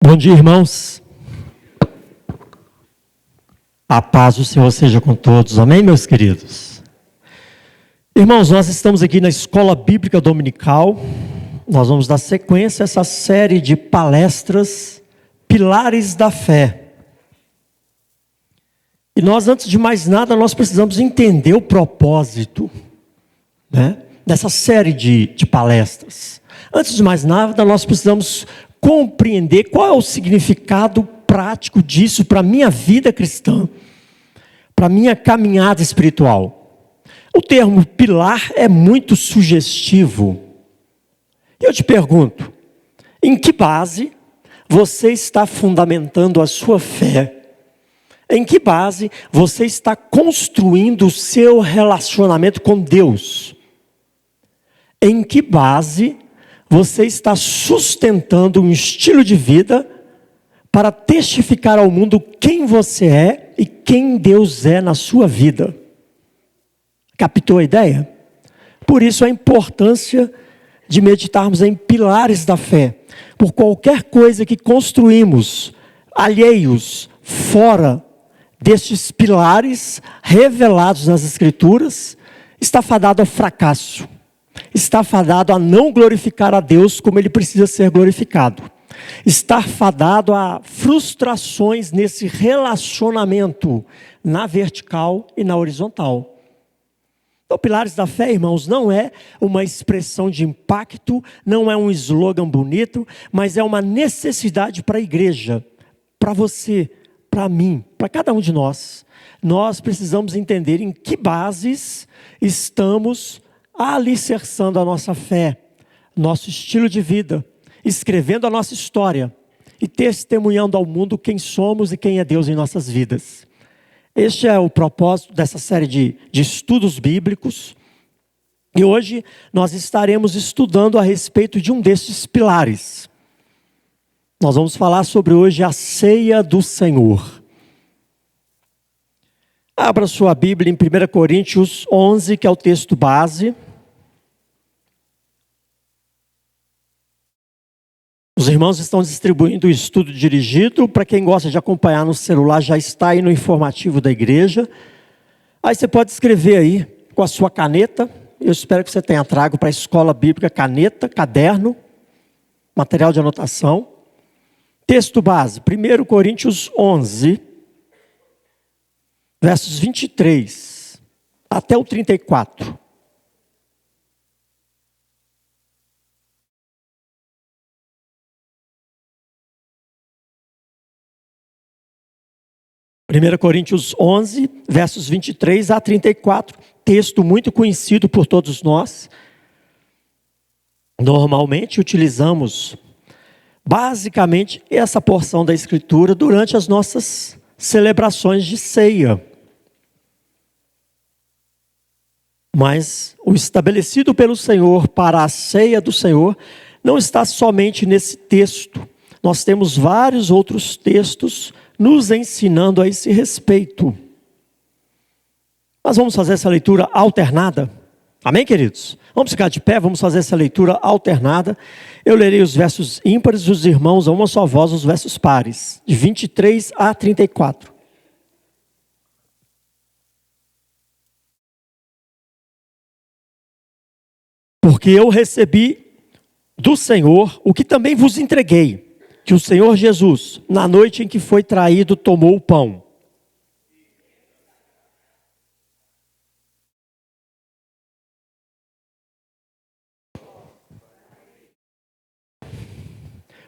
Bom dia, irmãos. A paz do Senhor seja com todos. Amém, meus queridos? Irmãos, nós estamos aqui na Escola Bíblica Dominical. Nós vamos dar sequência a essa série de palestras, Pilares da Fé. E nós, antes de mais nada, nós precisamos entender o propósito, dessa série de palestras. Antes de mais nada, nós precisamos compreender qual é o significado prático disso para a minha vida cristã, para a minha caminhada espiritual. O termo pilar é muito sugestivo. Eu te pergunto, em que base você está fundamentando a sua fé? Em que base você está construindo o seu relacionamento com Deus? Em que base você está sustentando um estilo de vida para testificar ao mundo quem você é e quem Deus é na sua vida? Captou a ideia? Por isso a importância de meditarmos em pilares da fé. Por qualquer coisa que construímos, alheios, fora destes pilares revelados nas Escrituras, está fadado ao fracasso. Está fadado a não glorificar a Deus como Ele precisa ser glorificado. Está fadado a frustrações nesse relacionamento, na vertical e na horizontal. Então, pilares da fé, irmãos, não é uma expressão de impacto, não é um slogan bonito, mas é uma necessidade para a igreja, para você, para mim, para cada um de nós. Nós precisamos entender em que bases estamos alicerçando a nossa fé, nosso estilo de vida, escrevendo a nossa história e testemunhando ao mundo quem somos e quem é Deus em nossas vidas. Este é o propósito dessa série de estudos bíblicos. E hoje nós estaremos estudando a respeito de um desses pilares. Nós vamos falar sobre hoje a ceia do Senhor. Abra sua Bíblia em 1 Coríntios 11, que é o texto base. Os irmãos estão distribuindo o estudo dirigido. Para quem gosta de acompanhar no celular, já está aí no informativo da igreja. Aí você pode escrever aí com a sua caneta. Eu espero que você tenha trago para a escola bíblica caneta, caderno, material de anotação. Texto base, 1 Coríntios 11, versos 23 até o 34. Primeira Coríntios 11, versos 23 a 34, texto muito conhecido por todos nós. Normalmente utilizamos basicamente essa porção da Escritura durante as nossas celebrações de ceia. Mas o estabelecido pelo Senhor para a ceia do Senhor não está somente nesse texto. Nós temos vários outros textos nos ensinando a esse respeito. Nós vamos fazer essa leitura alternada. Amém, queridos? Vamos ficar de pé, vamos fazer essa leitura alternada. Eu lerei os versos ímpares e os irmãos a uma só voz, os versos pares, de 23 a 34. Porque eu recebi do Senhor o que também vos entreguei, que o Senhor Jesus, na noite em que foi traído, tomou o pão.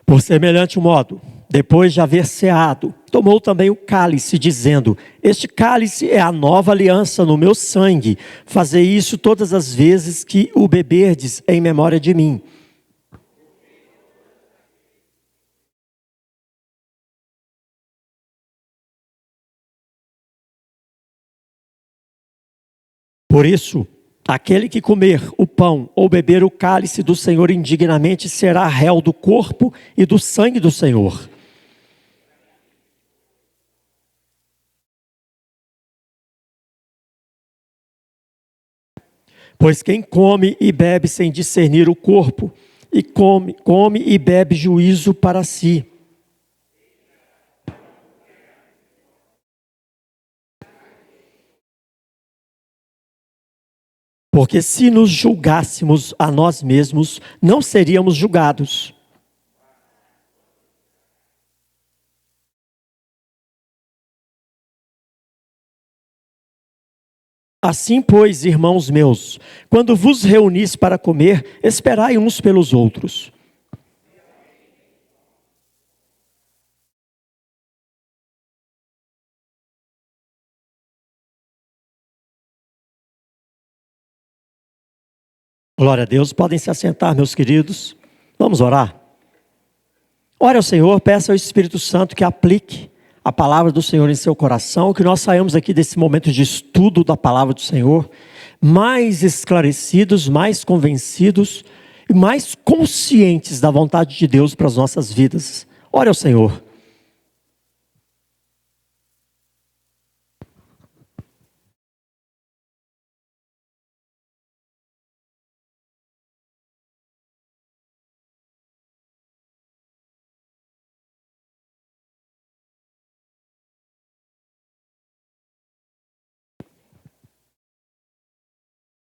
Por semelhante modo, depois de haver ceado, tomou também o cálice, dizendo: este cálice é a nova aliança no meu sangue. Fazei isso todas as vezes que o beberdes em memória de mim. Por isso, aquele que comer o pão ou beber o cálice do Senhor indignamente será réu do corpo e do sangue do Senhor. Pois quem come e bebe sem discernir o corpo, e come e bebe juízo para si. Porque se nos julgássemos a nós mesmos, não seríamos julgados. Assim, pois, irmãos meus, quando vos reunis para comer, esperai uns pelos outros. Glória a Deus. Podem se assentar, meus queridos. Vamos orar. Ore ao Senhor, peça ao Espírito Santo que aplique a palavra do Senhor em seu coração, que nós saímos aqui desse momento de estudo da palavra do Senhor, mais esclarecidos, mais convencidos e mais conscientes da vontade de Deus para as nossas vidas. Ore ao Senhor.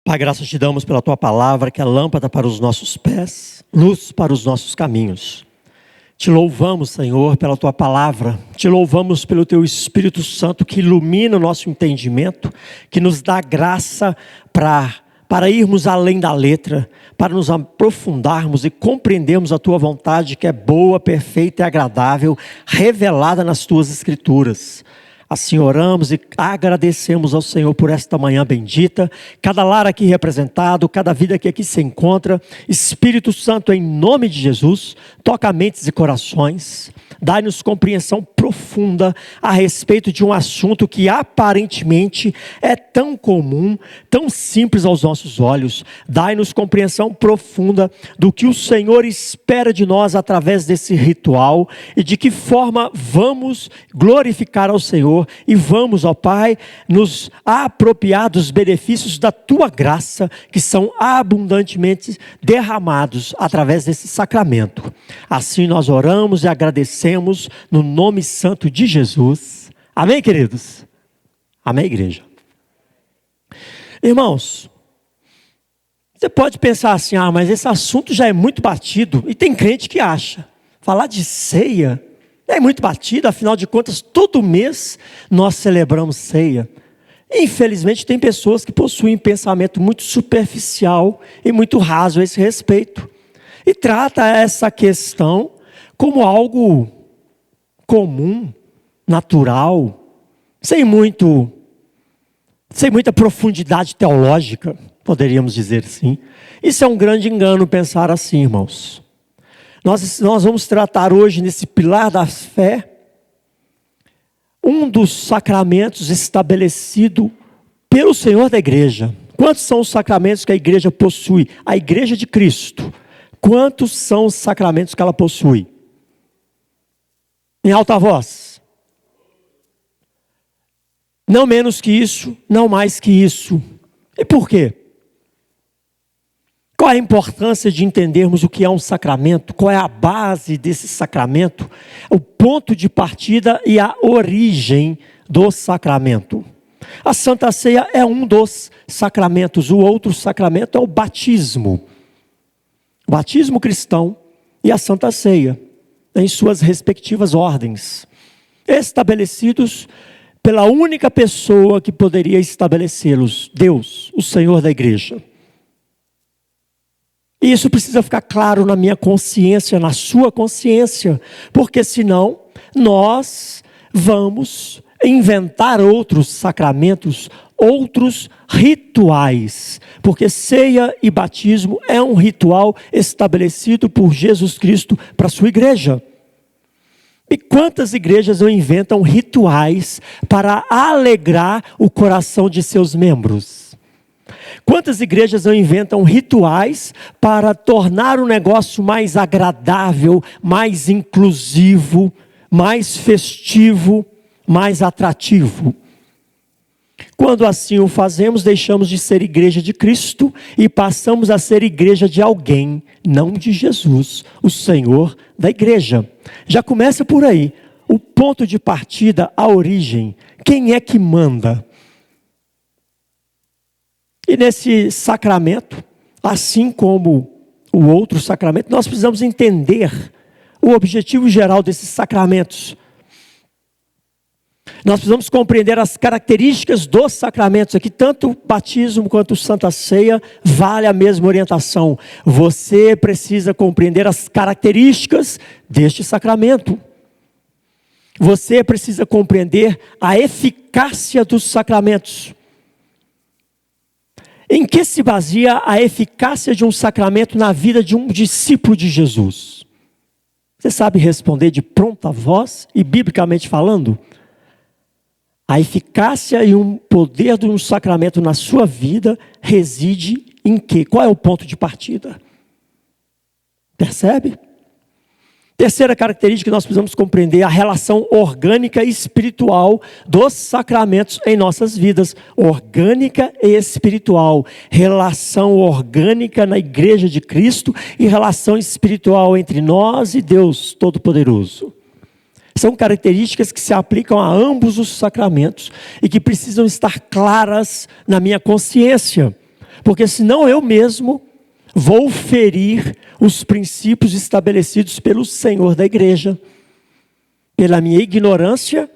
Pai, graças te damos pela tua palavra, que é lâmpada para os nossos pés, luz para os nossos caminhos. Te louvamos, Senhor, pela tua palavra, te louvamos pelo teu Espírito Santo que ilumina o nosso entendimento, que nos dá graça para irmos além da letra, para nos aprofundarmos e compreendermos a tua vontade, que é boa, perfeita e agradável, revelada nas tuas escrituras. Assim oramos e agradecemos ao Senhor por esta manhã bendita, cada lar aqui representado, cada vida que aqui se encontra. Espírito Santo, em nome de Jesus, toca mentes e corações, dai-nos compreensão profunda a respeito de um assunto que aparentemente é tão comum, tão simples aos nossos olhos. Dai-nos compreensão profunda do que o Senhor espera de nós através desse ritual e de que forma vamos glorificar ao Senhor e vamos, ó Pai, nos apropriar dos benefícios da Tua graça, que são abundantemente derramados através desse sacramento. Assim nós oramos e agradecemos no nome santo de Jesus. Amém, queridos? Amém, igreja? Irmãos, você pode pensar assim, mas esse assunto já é muito batido, e tem crente que acha, falar de ceia é muito batido, afinal de contas, todo mês nós celebramos ceia. Infelizmente, tem pessoas que possuem um pensamento muito superficial e muito raso a esse respeito. E trata essa questão como algo comum, natural, sem muita profundidade teológica, poderíamos dizer assim. Isso é um grande engano pensar assim, irmãos. Nós vamos tratar hoje, nesse pilar da fé, um dos sacramentos estabelecido pelo Senhor da igreja. Quantos são os sacramentos que a igreja possui? A igreja de Cristo. Quantos são os sacramentos que ela possui? Em alta voz. Não menos que isso, não mais que isso. E por quê? Qual é a importância de entendermos o que é um sacramento? Qual é a base desse sacramento? O ponto de partida e a origem do sacramento. A Santa Ceia é um dos sacramentos. O outro sacramento é o batismo. O batismo cristão e a Santa Ceia, em suas respectivas ordens, estabelecidos pela única pessoa que poderia estabelecê-los, Deus, o Senhor da igreja. E isso precisa ficar claro na minha consciência, na sua consciência, porque senão nós vamos inventar outros sacramentos, outros rituais, porque ceia e batismo é um ritual estabelecido por Jesus Cristo para a sua igreja. E quantas igrejas não inventam rituais para alegrar o coração de seus membros? Quantas igrejas não inventam rituais para tornar o negócio mais agradável, mais inclusivo, mais festivo, mais atrativo? Quando assim o fazemos, deixamos de ser igreja de Cristo e passamos a ser igreja de alguém, não de Jesus, o Senhor da igreja. Já começa por aí, o ponto de partida, a origem. Quem é que manda? E nesse sacramento, assim como o outro sacramento, nós precisamos entender o objetivo geral desses sacramentos. Nós precisamos compreender as características dos sacramentos. Aqui, tanto o batismo quanto a Santa Ceia, vale a mesma orientação. Você precisa compreender as características deste sacramento. Você precisa compreender a eficácia dos sacramentos. Em que se baseia a eficácia de um sacramento na vida de um discípulo de Jesus? Você sabe responder de pronta voz e biblicamente falando? A eficácia e o poder de um sacramento na sua vida reside em quê? Qual é o ponto de partida? Percebe? Terceira característica que nós precisamos compreender, a relação orgânica e espiritual dos sacramentos em nossas vidas. Orgânica e espiritual. Relação orgânica na Igreja de Cristo e relação espiritual entre nós e Deus Todo-Poderoso. São características que se aplicam a ambos os sacramentos e que precisam estar claras na minha consciência, porque senão eu mesmo vou ferir os princípios estabelecidos pelo Senhor da igreja, pela minha ignorância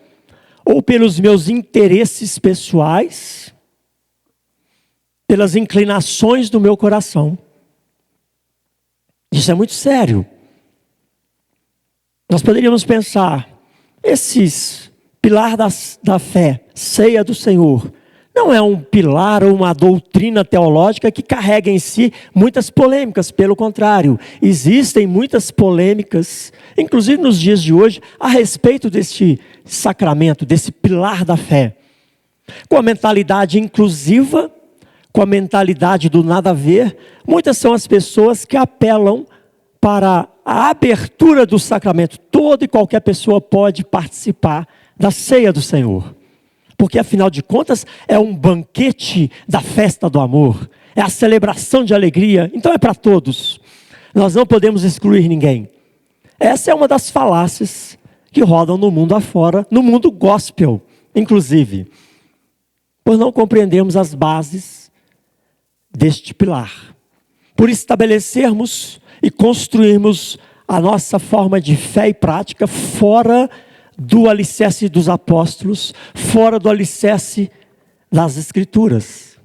ou pelos meus interesses pessoais, pelas inclinações do meu coração. Isso é muito sério. Nós poderíamos pensar, esses pilar da fé, ceia do Senhor, não é um pilar ou uma doutrina teológica que carrega em si muitas polêmicas. Pelo contrário, existem muitas polêmicas, inclusive nos dias de hoje, a respeito deste sacramento, desse pilar da fé. Com a mentalidade inclusiva, com a mentalidade do nada a ver, muitas são as pessoas que apelam para a abertura do sacramento. Toda e qualquer pessoa pode participar da ceia do Senhor. Porque, afinal de contas, é um banquete da festa do amor. É a celebração de alegria. Então é para todos. Nós não podemos excluir ninguém. Essa é uma das falácias que rodam no mundo afora, no mundo gospel, inclusive. Por não compreendermos as bases deste pilar. Por estabelecermos e construirmos a nossa forma de fé e prática fora do alicerce dos apóstolos, fora do alicerce das Escrituras.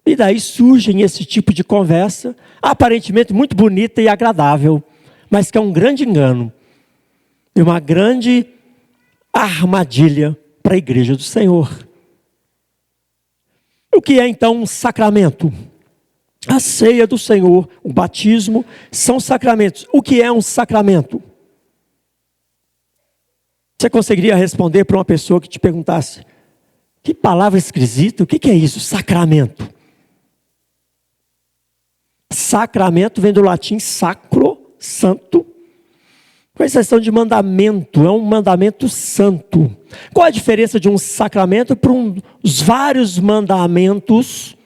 E daí surgem esse tipo de conversa, aparentemente muito bonita e agradável, mas que é um grande engano e uma grande armadilha para a igreja do Senhor. O que é então um sacramento? A ceia do Senhor, o batismo, são sacramentos. O que é um sacramento? Você conseguiria responder para uma pessoa que te perguntasse, que palavra esquisita, o que é isso? Sacramento. Sacramento vem do latim sacro, santo, com exceção de mandamento, é um mandamento santo. Qual a diferença de um sacramento para os vários mandamentos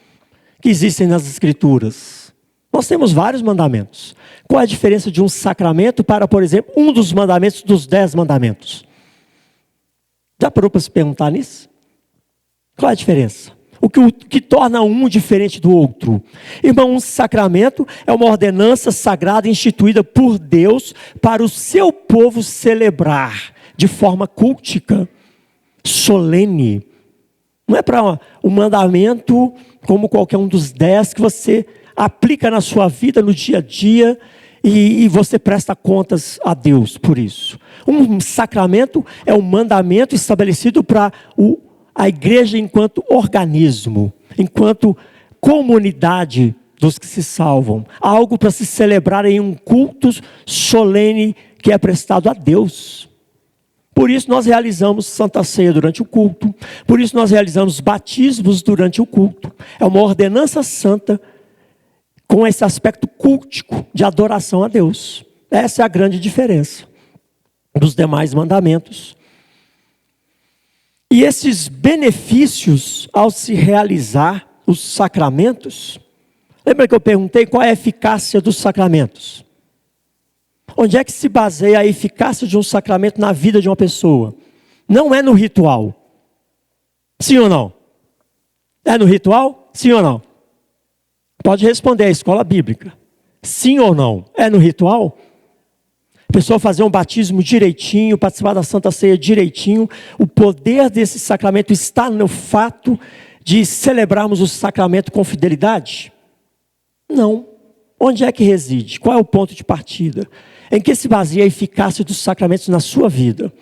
que existem nas Escrituras? Nós temos vários mandamentos. Qual a diferença de um sacramento para, por exemplo, um dos mandamentos dos 10 mandamentos? Já parou para se perguntar nisso? Qual é a diferença? O que torna um diferente do outro? Irmão, um sacramento é uma ordenança sagrada instituída por Deus para o seu povo celebrar de forma cultica, solene. Não é para um mandamento como qualquer um dos 10 que você aplica na sua vida, no dia a dia, e você presta contas a Deus por isso. Um sacramento é um mandamento estabelecido para a igreja enquanto organismo, enquanto comunidade dos que se salvam. Algo para se celebrar em um culto solene que é prestado a Deus. Por isso nós realizamos Santa Ceia durante o culto. Por isso nós realizamos batismos durante o culto. É uma ordenança santa com esse aspecto cultico de adoração a Deus. Essa é a grande diferença dos demais mandamentos. E esses benefícios ao se realizar os sacramentos, lembra que eu perguntei qual é a eficácia dos sacramentos? Onde é que se baseia a eficácia de um sacramento na vida de uma pessoa? Não é no ritual. Sim ou não? É no ritual? Sim ou não? Pode responder, a escola bíblica. Sim ou não? É no ritual? A pessoa fazer um batismo direitinho, participar da Santa Ceia direitinho. O poder desse sacramento está no fato de celebrarmos o sacramento com fidelidade? Não. Onde é que reside? Qual é o ponto de partida? Em que se baseia a eficácia dos sacramentos na sua vida?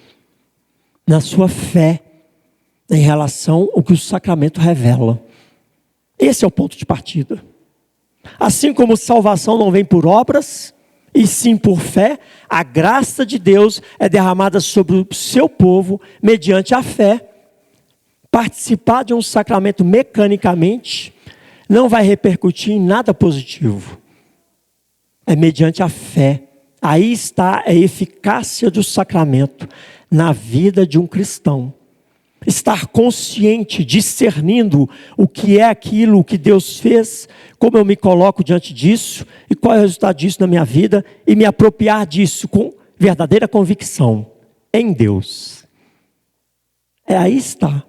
Na sua fé, em relação ao que o sacramento revela. Esse é o ponto de partida. Assim como salvação não vem por obras, e sim por fé, a graça de Deus é derramada sobre o seu povo, mediante a fé. Participar de um sacramento mecanicamente não vai repercutir em nada positivo. É mediante a fé. Aí está a eficácia do sacramento na vida de um cristão. Estar consciente, discernindo o que é aquilo que Deus fez, como eu me coloco diante disso, e qual é o resultado disso na minha vida, e me apropriar disso com verdadeira convicção em Deus. Aí está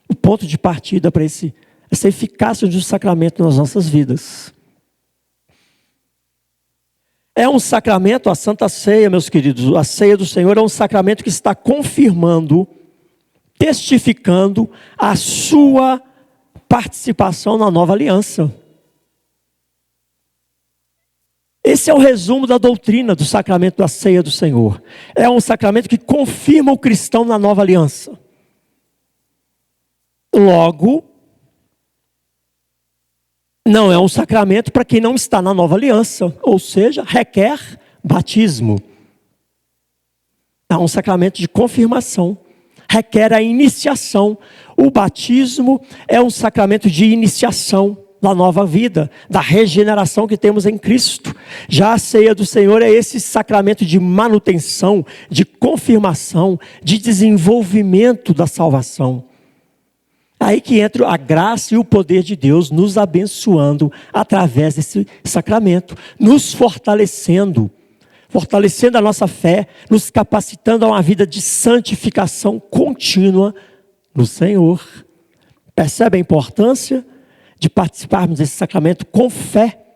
o ponto de partida para essa eficácia do sacramento nas nossas vidas. É um sacramento, a Santa Ceia, meus queridos, a Ceia do Senhor é um sacramento que está confirmando, testificando a sua participação na nova aliança. Esse é o resumo da doutrina do sacramento da Ceia do Senhor. É um sacramento que confirma o cristão na nova aliança. Logo, não é um sacramento para quem não está na nova aliança, ou seja, requer batismo. É um sacramento de confirmação, requer a iniciação. O batismo é um sacramento de iniciação da nova vida, da regeneração que temos em Cristo. Já a Ceia do Senhor é esse sacramento de manutenção, de confirmação, de desenvolvimento da salvação. Aí que entra a graça e o poder de Deus nos abençoando através desse sacramento, nos fortalecendo a nossa fé, nos capacitando a uma vida de santificação contínua no Senhor. Percebe a importância de participarmos desse sacramento com fé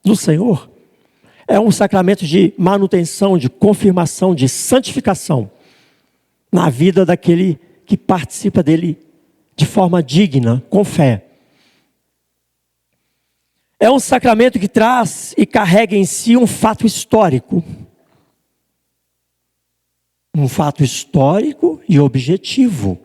no Senhor? É um sacramento de manutenção, de confirmação, de santificação na vida daquele que participa dele de forma digna, com fé. É um sacramento que traz e carrega em si um fato histórico. Um fato histórico e objetivo,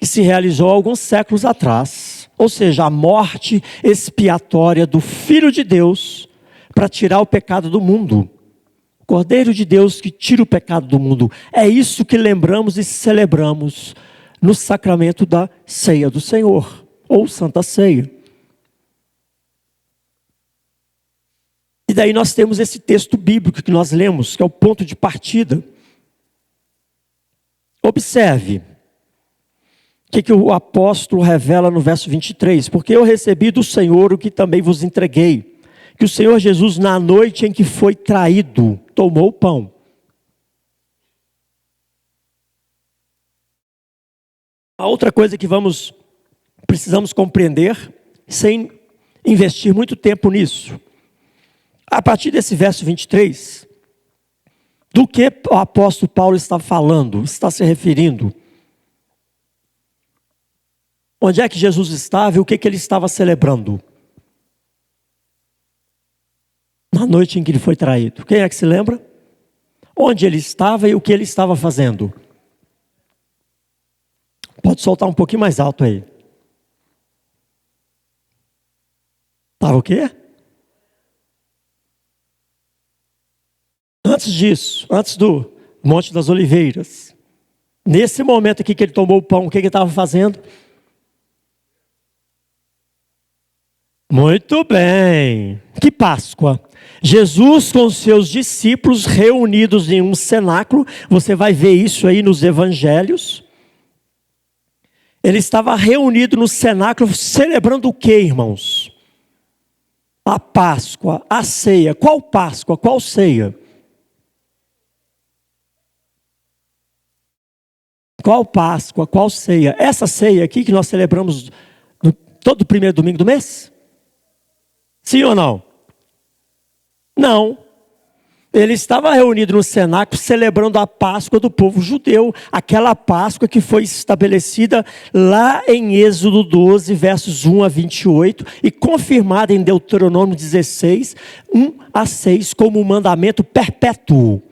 que se realizou há alguns séculos atrás. Ou seja, a morte expiatória do Filho de Deus para tirar o pecado do mundo. O Cordeiro de Deus que tira o pecado do mundo. É isso que lembramos e celebramos no sacramento da Ceia do Senhor, ou Santa Ceia. E daí nós temos esse texto bíblico que nós lemos, que é o ponto de partida. Observe o que o apóstolo revela no verso 23. Porque eu recebi do Senhor o que também vos entreguei, que o Senhor Jesus, na noite em que foi traído, tomou o pão. A outra coisa que precisamos compreender, sem investir muito tempo nisso, a partir desse verso 23, do que o apóstolo Paulo está falando, está se referindo? Onde é que Jesus estava e o que ele estava celebrando? Na noite em que ele foi traído. Quem é que se lembra? Onde ele estava e o que ele estava fazendo? Pode soltar um pouquinho mais alto aí. Estava o quê? Antes disso, antes do Monte das Oliveiras, nesse momento aqui que ele tomou o pão, o que ele estava fazendo? Muito bem. Que Páscoa. Jesus com os seus discípulos reunidos em um cenáculo. Você vai ver isso aí nos evangelhos. Ele estava reunido no cenáculo celebrando o que, irmãos? A Páscoa, a ceia. Qual Páscoa? Qual ceia? Qual Páscoa? Qual ceia? Essa ceia aqui que nós celebramos todo primeiro domingo do mês? Sim ou não? Não. Ele estava reunido no cenáculo celebrando a Páscoa do povo judeu, aquela Páscoa que foi estabelecida lá em Êxodo 12, versos 1 a 28, e confirmada em Deuteronômio 16, 1 a 6, como um mandamento perpétuo.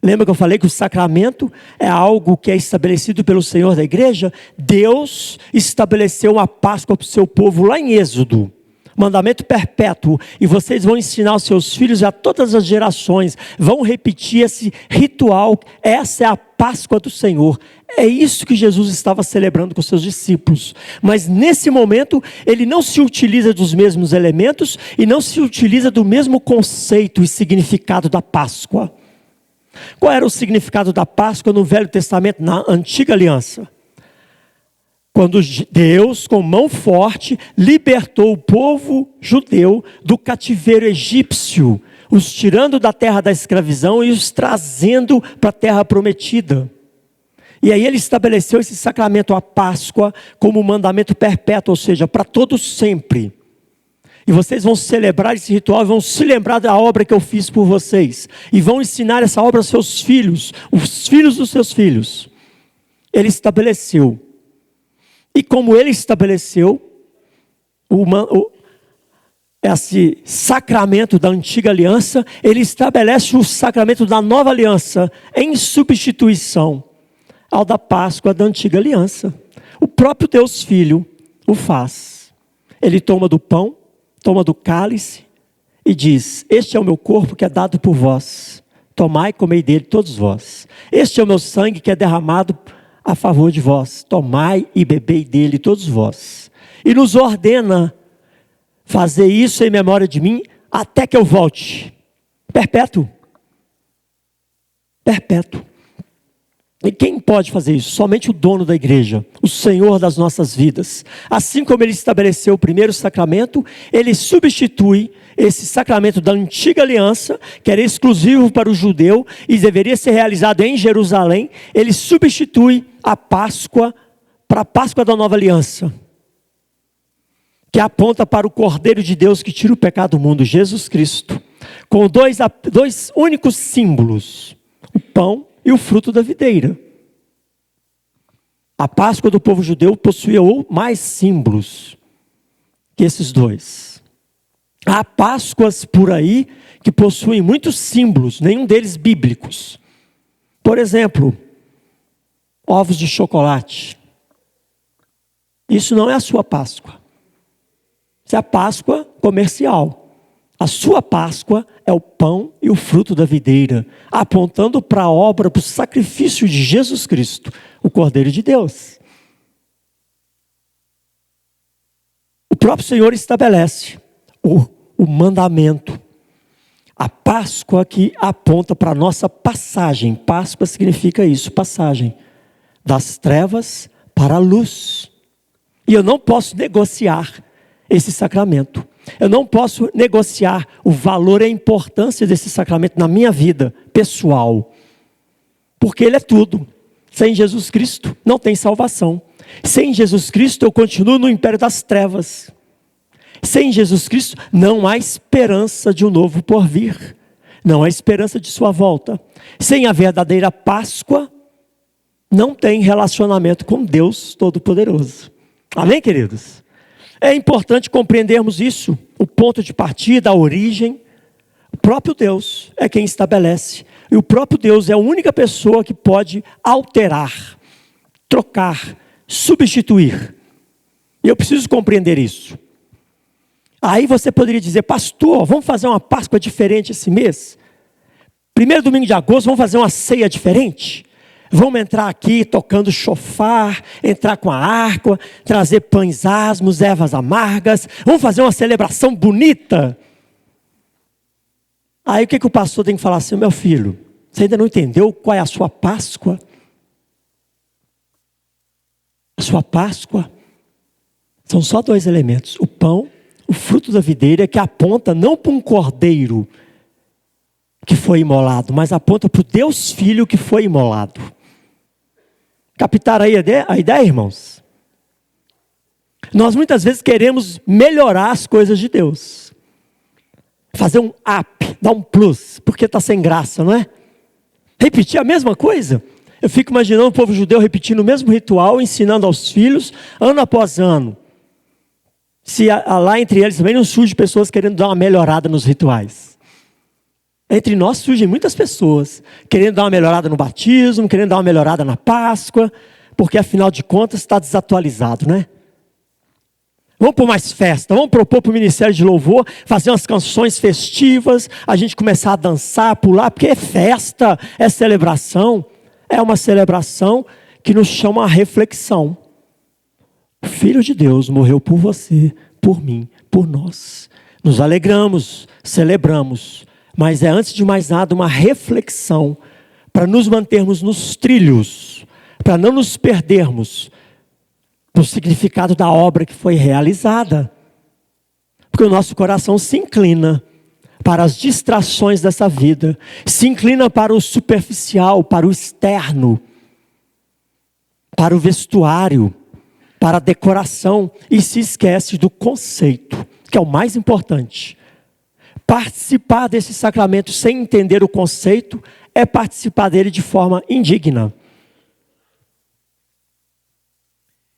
Lembra que eu falei que o sacramento é algo que é estabelecido pelo Senhor da igreja? Deus estabeleceu uma Páscoa para o seu povo lá em Êxodo. Mandamento perpétuo, e vocês vão ensinar aos seus filhos e a todas as gerações, vão repetir esse ritual. Essa é a Páscoa do Senhor. É isso que Jesus estava celebrando com seus discípulos. Mas nesse momento, ele não se utiliza dos mesmos elementos e não se utiliza do mesmo conceito e significado da Páscoa. Qual era o significado da Páscoa no Velho Testamento, na Antiga Aliança? Quando Deus, com mão forte, libertou o povo judeu do cativeiro egípcio, os tirando da terra da escravidão e os trazendo para a terra prometida. E aí ele estabeleceu esse sacramento, a Páscoa, como um mandamento perpétuo, ou seja, para todos sempre. E vocês vão celebrar esse ritual e vão se lembrar da obra que eu fiz por vocês. E vão ensinar essa obra aos seus filhos, os filhos dos seus filhos. Ele estabeleceu. E como ele estabeleceu esse sacramento da antiga aliança, ele estabelece o sacramento da nova aliança em substituição ao da Páscoa da antiga aliança. O próprio Deus Filho o faz. Ele toma do pão, toma do cálice e diz: este é o meu corpo que é dado por vós. Tomai e comei dele todos vós. Este é o meu sangue que é derramado a favor de vós, tomai e bebei dele todos vós. E nos ordena fazer isso em memória de mim, até que eu volte. Perpétuo. Perpétuo. E quem pode fazer isso? Somente o dono da igreja, o Senhor das nossas vidas. Assim como ele estabeleceu o primeiro sacramento, ele substitui esse sacramento da antiga aliança, que era exclusivo para o judeu e deveria ser realizado em Jerusalém. Ele substitui a Páscoa para a Páscoa da nova aliança, que aponta para o Cordeiro de Deus que tira o pecado do mundo, Jesus Cristo, com dois únicos símbolos: o pão e o fruto da videira. A Páscoa do povo judeu possuía mais símbolos que esses dois. Há Páscoas por aí que possuem muitos símbolos, nenhum deles bíblicos. Por exemplo, ovos de chocolate. Isso não é a sua Páscoa. Isso é a Páscoa comercial. A sua Páscoa é o pão e o fruto da videira, apontando para a obra, para o sacrifício de Jesus Cristo, o Cordeiro de Deus. O próprio Senhor estabelece o mandamento, a Páscoa que aponta para a nossa passagem. Páscoa significa isso, passagem das trevas para a luz. E eu não posso negociar esse sacramento. Eu não posso negociar o valor e a importância desse sacramento na minha vida pessoal, porque ele é tudo. Sem Jesus Cristo não tem salvação. Sem Jesus Cristo eu continuo no império das trevas. Sem Jesus Cristo não há esperança de um novo porvir. Não há esperança de sua volta. Sem a verdadeira Páscoa não tem relacionamento com Deus Todo-Poderoso. Amém, queridos? É importante compreendermos isso, o ponto de partida, a origem. O próprio Deus é quem estabelece. E o próprio Deus é a única pessoa que pode alterar, trocar, substituir. E eu preciso compreender isso. Aí você poderia dizer: pastor, vamos fazer uma Páscoa diferente esse mês? Primeiro domingo de agosto, vamos fazer uma ceia diferente? Vamos entrar aqui tocando chofar, entrar com a harpa, trazer pães asmos, ervas amargas. Vamos fazer uma celebração bonita. Aí o que o pastor tem que falar assim: meu filho, você ainda não entendeu qual é a sua Páscoa? A sua Páscoa são só dois elementos: o pão, o fruto da videira, que aponta não para um cordeiro que foi imolado, mas aponta para o Deus Filho que foi imolado. Captaram aí a ideia, irmãos? Nós muitas vezes queremos melhorar as coisas de Deus. Fazer um up, dar um plus, porque está sem graça, não é? Repetir a mesma coisa. Eu fico imaginando o povo judeu repetindo o mesmo ritual, ensinando aos filhos, ano após ano. Se lá entre eles também não surge pessoas querendo dar uma melhorada nos rituais. Entre nós surgem muitas pessoas querendo dar uma melhorada no batismo, querendo dar uma melhorada na Páscoa, porque afinal de contas está desatualizado, né? Vamos pôr mais festa, vamos propor para o Ministério de Louvor, fazer umas canções festivas, a gente começar a dançar, pular, porque é festa, é celebração. É uma celebração que nos chama a reflexão. O Filho de Deus morreu por você, por mim, por nós. Nos alegramos, celebramos, mas é antes de mais nada uma reflexão para nos mantermos nos trilhos, para não nos perdermos do significado da obra que foi realizada. Porque o nosso coração se inclina para as distrações dessa vida, se inclina para o superficial, para o externo, para o vestuário, para a decoração, e se esquece do conceito, que é o mais importante. Participar desse sacramento sem entender o conceito é participar dele de forma indigna.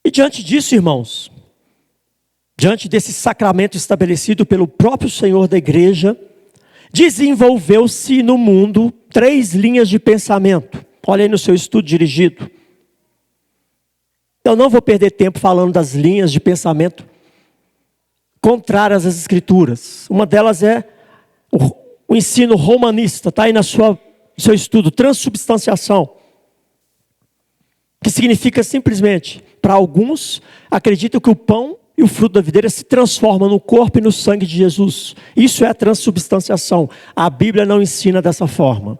E diante disso, irmãos, diante desse sacramento estabelecido pelo próprio Senhor da igreja, desenvolveu-se no mundo 3 linhas de pensamento. Olha aí no seu estudo dirigido. Eu não vou perder tempo falando das linhas de pensamento contrárias às Escrituras. Uma delas é o ensino romanista, está aí no seu estudo, transubstanciação. Que significa simplesmente, para alguns, acreditam que o pão e o fruto da videira se transformam no corpo e no sangue de Jesus. Isso é a transubstanciação. A Bíblia não ensina dessa forma.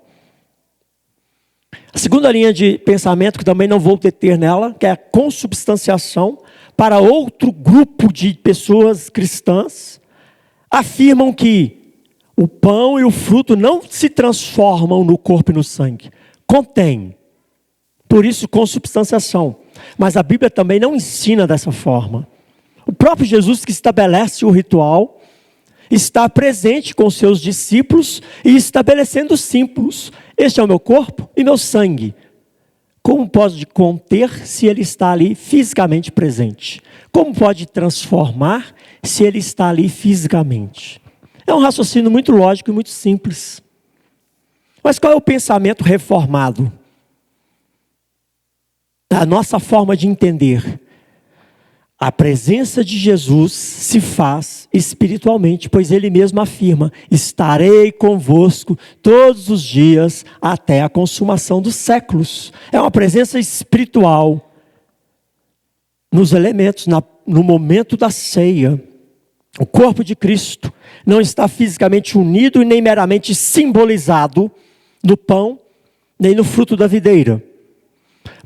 A segunda linha de pensamento, que também não vou deter nela, que é a consubstanciação, para outro grupo de pessoas cristãs, afirmam que o pão e o fruto não se transformam no corpo e no sangue. Contém. Por isso, consubstanciação. Mas a Bíblia também não ensina dessa forma. O próprio Jesus, que estabelece o ritual, está presente com seus discípulos e estabelecendo símbolos. Este é o meu corpo e meu sangue. Como pode conter se ele está ali fisicamente presente? Como pode transformar se ele está ali fisicamente? É um raciocínio muito lógico e muito simples. Mas qual é o pensamento reformado? A nossa forma de entender. A presença de Jesus se faz espiritualmente, pois ele mesmo afirma: estarei convosco todos os dias até a consumação dos séculos. É uma presença espiritual nos elementos, no momento da ceia. O corpo de Cristo não está fisicamente unido e nem meramente simbolizado no pão, nem no fruto da videira.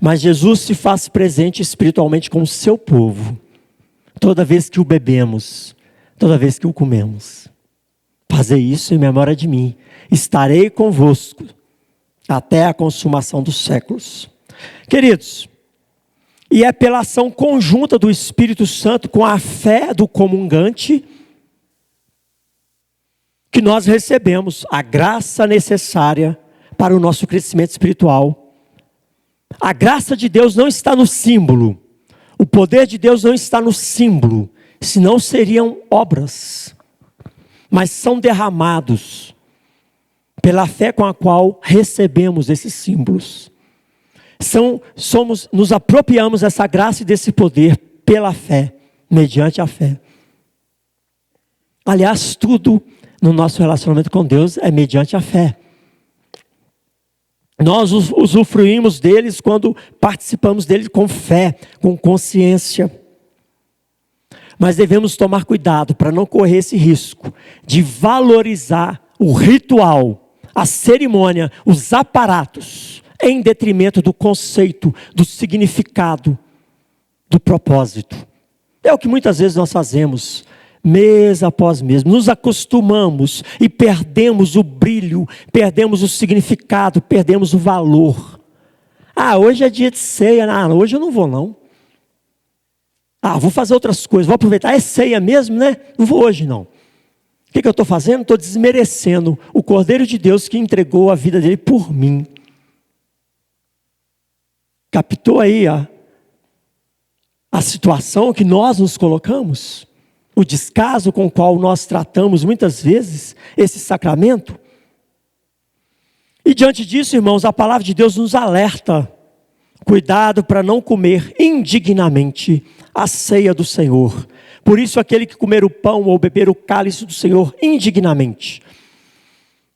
Mas Jesus se faz presente espiritualmente com o seu povo. Toda vez que o bebemos, toda vez que o comemos. Fazer isso em memória de mim. Estarei convosco até a consumação dos séculos. Queridos, e é pela ação conjunta do Espírito Santo com a fé do comungante que nós recebemos a graça necessária para o nosso crescimento espiritual. A graça de Deus não está no símbolo. O poder de Deus não está no símbolo, senão seriam obras. Mas são derramados pela fé com a qual recebemos esses símbolos. Nos apropriamos dessa graça e desse poder pela fé, mediante a fé. Aliás, tudo no nosso relacionamento com Deus é mediante a fé. Nós usufruímos deles quando participamos deles com fé, com consciência. Mas devemos tomar cuidado para não correr esse risco de valorizar o ritual, a cerimônia, os aparatos, em detrimento do conceito, do significado, do propósito. É o que muitas vezes nós fazemos, mês após mês. Nos acostumamos e perdemos o brilho, perdemos o significado, perdemos o valor. Hoje é dia de ceia, hoje eu não vou não. Vou fazer outras coisas, vou aproveitar. É ceia mesmo, né? Não vou hoje, não. O que eu estou fazendo? Estou desmerecendo o Cordeiro de Deus que entregou a vida dele por mim. Captou aí a situação que nós nos colocamos? O descaso com o qual nós tratamos muitas vezes esse sacramento? E diante disso, irmãos, a palavra de Deus nos alerta. Cuidado para não comer indignamente a ceia do Senhor. Por isso, aquele que comer o pão ou beber o cálice do Senhor indignamente.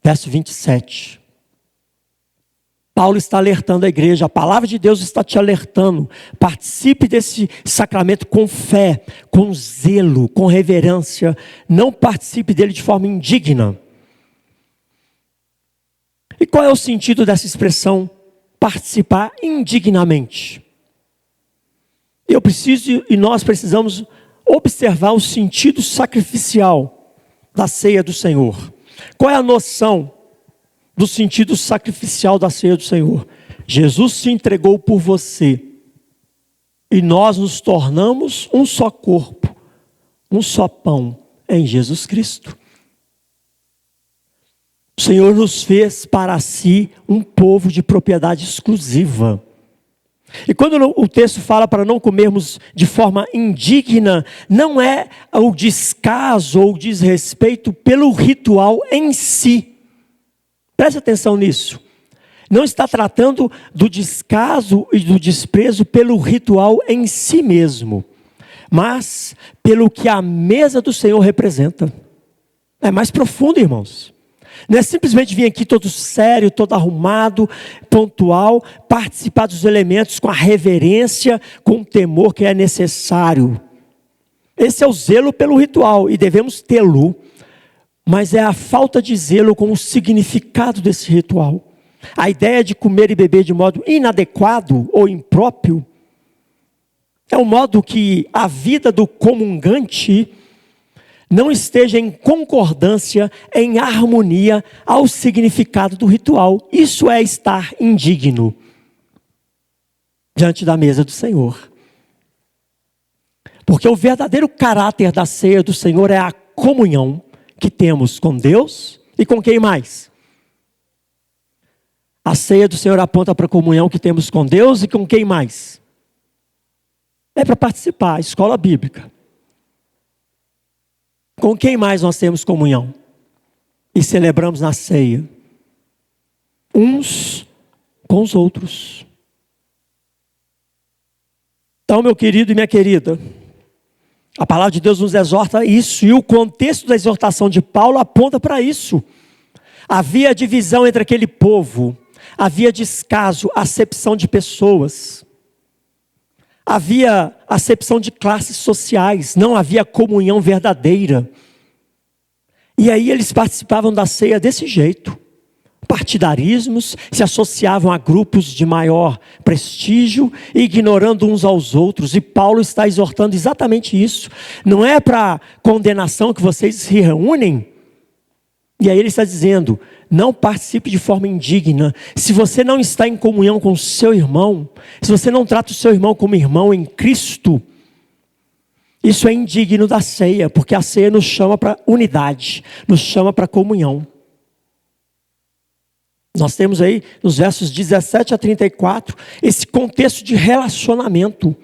Verso 27. Paulo está alertando a igreja, a palavra de Deus está te alertando. Participe desse sacramento com fé, com zelo, com reverência. Não participe dele de forma indigna. E qual é o sentido dessa expressão? Participar indignamente. Eu preciso e nós precisamos observar o sentido sacrificial da ceia do Senhor. Qual é a noção do sentido sacrificial da ceia do Senhor? Jesus se entregou por você e nós nos tornamos um só corpo, um só pão em Jesus Cristo. O Senhor nos fez para si um povo de propriedade exclusiva. E quando o texto fala para não comermos de forma indigna, não é o descaso ou o desrespeito pelo ritual em si. Preste atenção nisso. Não está tratando do descaso e do desprezo pelo ritual em si mesmo, mas pelo que a mesa do Senhor representa. É mais profundo, irmãos. Não é simplesmente vir aqui todo sério, todo arrumado, pontual, participar dos elementos com a reverência, com o temor que é necessário. Esse é o zelo pelo ritual e devemos tê-lo, mas é a falta de zelo com o significado desse ritual. A ideia de comer e beber de modo inadequado ou impróprio é o modo que a vida do comungante não esteja em concordância, em harmonia ao significado do ritual. Isso é estar indigno diante da mesa do Senhor. Porque o verdadeiro caráter da ceia do Senhor é a comunhão que temos com Deus e com quem mais? A ceia do Senhor aponta para a comunhão que temos com Deus e com quem mais? É para participar, escola bíblica. Com quem mais nós temos comunhão? E celebramos na ceia? Uns com os outros. Então, meu querido e minha querida, a palavra de Deus nos exorta a isso. E o contexto da exortação de Paulo aponta para isso. Havia divisão entre aquele povo. Havia descaso, acepção de pessoas. Havia acepção de classes sociais, não havia comunhão verdadeira. E aí eles participavam da ceia desse jeito. Partidarismos, se associavam a grupos de maior prestígio, ignorando uns aos outros. E Paulo está exortando exatamente isso. Não é para condenação que vocês se reúnem. E aí ele está dizendo, não participe de forma indigna. Se você não está em comunhão com o seu irmão, se você não trata o seu irmão como irmão em Cristo, isso é indigno da ceia, porque a ceia nos chama para unidade, nos chama para comunhão. Nós temos aí, nos versos 17 a 34, esse contexto de relacionamento.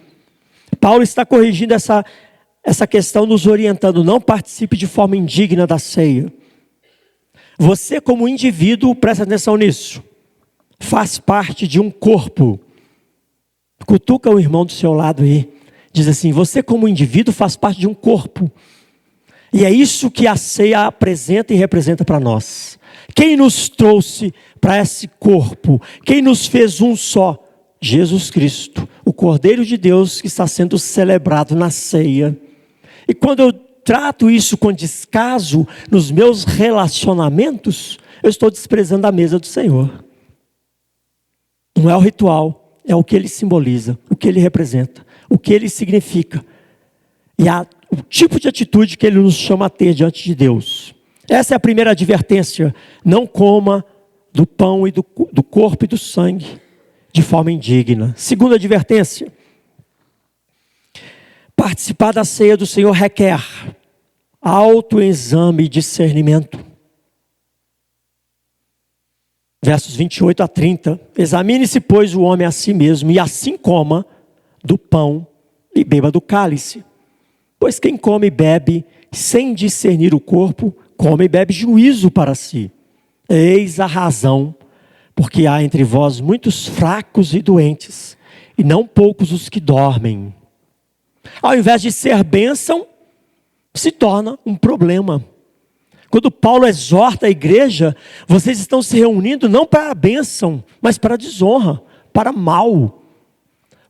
Paulo está corrigindo essa questão, nos orientando, não participe de forma indigna da ceia. Você como indivíduo, presta atenção nisso, faz parte de um corpo. Cutuca o irmão do seu lado aí. Diz assim, você como indivíduo faz parte de um corpo. E é isso que a ceia apresenta e representa para nós. Quem nos trouxe para esse corpo? Quem nos fez um só? Jesus Cristo, o Cordeiro de Deus que está sendo celebrado na ceia. E quando eu trato isso com descaso nos meus relacionamentos, eu estou desprezando a mesa do Senhor. Não é o ritual, é o que ele simboliza, o que ele representa, o que ele significa. E o tipo de atitude que ele nos chama a ter diante de Deus. Essa é a primeira advertência. Não coma do pão e do corpo e do sangue de forma indigna. Segunda advertência. Participar da ceia do Senhor requer autoexame e discernimento. Versos 28 a 30. Examine-se, pois, o homem a si mesmo, e assim coma do pão e beba do cálice. Pois quem come e bebe sem discernir o corpo, come e bebe juízo para si. Eis a razão, porque há entre vós muitos fracos e doentes, e não poucos os que dormem. Ao invés de ser bênção, se torna um problema. Quando Paulo exorta a igreja, vocês estão se reunindo não para a bênção, mas para a desonra, para mal.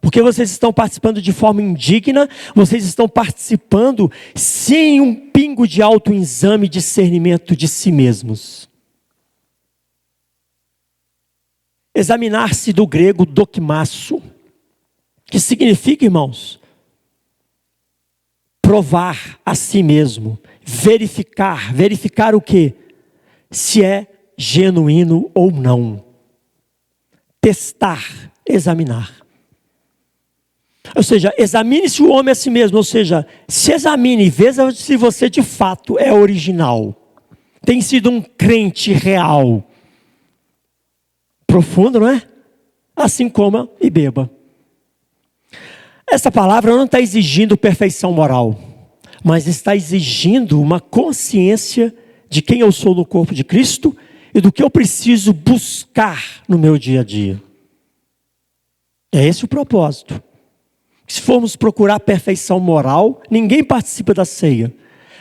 Porque vocês estão participando de forma indigna, vocês estão participando sem um pingo de autoexame e discernimento de si mesmos. Examinar-se do grego dokimasso, que significa, irmãos, provar a si mesmo, verificar o quê? Se é genuíno ou não. Testar, examinar. Ou seja, examine-se o homem a si mesmo, ou seja, se examine e veja se você de fato é original. Tem sido um crente real. Profundo, não é? Assim coma e beba. Essa palavra não está exigindo perfeição moral, mas está exigindo uma consciência de quem eu sou no corpo de Cristo e do que eu preciso buscar no meu dia a dia. É esse o propósito. Se formos procurar perfeição moral, ninguém participa da ceia.